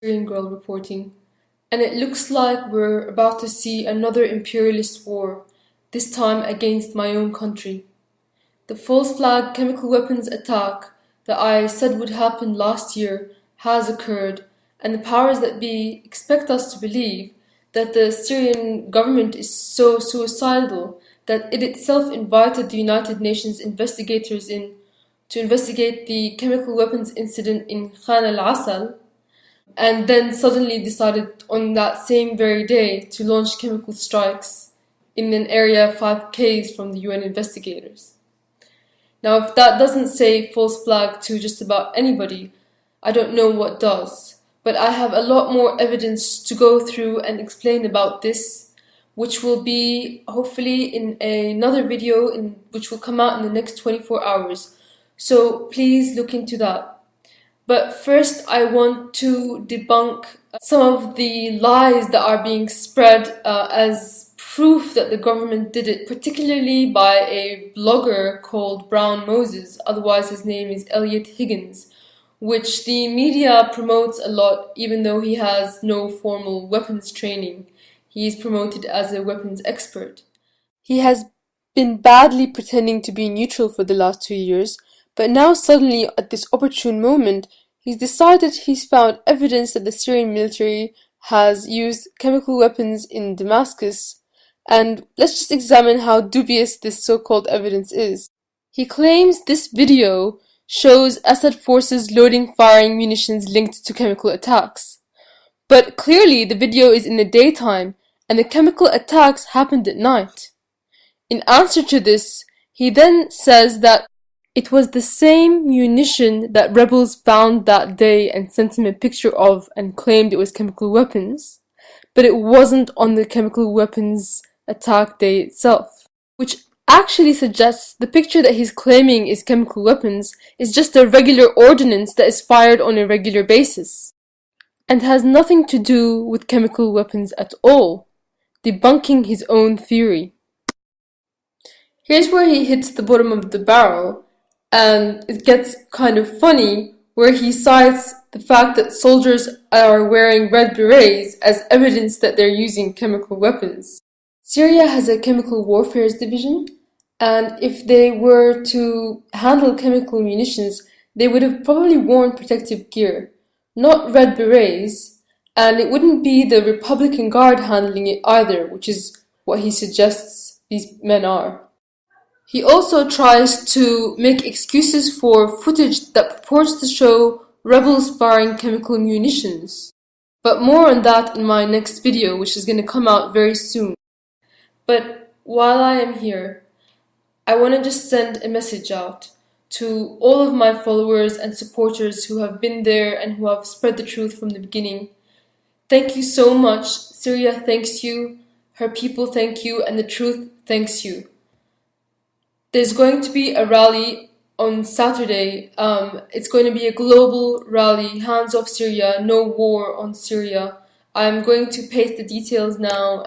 Syrian girl reporting, and it looks like we're about to see another imperialist war, this time against my own country. The false flag chemical weapons attack that I said would happen last year has occurred, and the powers that be expect us to believe that the Syrian government is so suicidal that it itself invited the United Nations investigators in to investigate the chemical weapons incident in Khan al-Asal, and then suddenly decided on that same very day to launch chemical strikes in an area 5 km from the UN investigators. Now, if that doesn't say false flag to just about anybody, I don't know what does. But I have a lot more evidence to go through and explain about this, which will be hopefully in another video which will come out in the next 24 hours. So please look into that. But first, I want to debunk some of the lies that are being spread as proof that the government did it, particularly by a blogger called Brown Moses, otherwise his name is Elliot Higgins, which the media promotes a lot even though he has no formal weapons training. He is promoted as a weapons expert. He has been badly pretending to be neutral for the last 2 years, but now suddenly at this opportune moment, he's decided he's found evidence that the Syrian military has used chemical weapons in Damascus, and let's just examine how dubious this so-called evidence is. He claims this video shows Assad forces loading firing munitions linked to chemical attacks. But clearly the video is in the daytime, and the chemical attacks happened at night. In answer to this, he then says that it was the same munition that rebels found that day and sent him a picture of and claimed it was chemical weapons, but it wasn't on the chemical weapons attack day itself, which actually suggests the picture that he's claiming is chemical weapons is just a regular ordnance that is fired on a regular basis, and has nothing to do with chemical weapons at all, debunking his own theory. Here's where he hits the bottom of the barrel, and it gets kind of funny, where he cites the fact that soldiers are wearing red berets as evidence that they're using chemical weapons. Syria has a chemical warfare division, and if they were to handle chemical munitions, they would have probably worn protective gear, not red berets, and it wouldn't be the Republican Guard handling it either, which is what he suggests these men are. He also tries to make excuses for footage that purports to show rebels firing chemical munitions. But more on that in my next video, which is going to come out very soon. But while I am here, I want to just send a message out to all of my followers and supporters who have been there and who have spread the truth from the beginning. Thank you so much. Syria thanks you, her people thank you, and the truth thanks you. There's going to be a rally on Saturday. It's going to be a global rally, hands off Syria, no war on Syria. I'm going to paste the details now.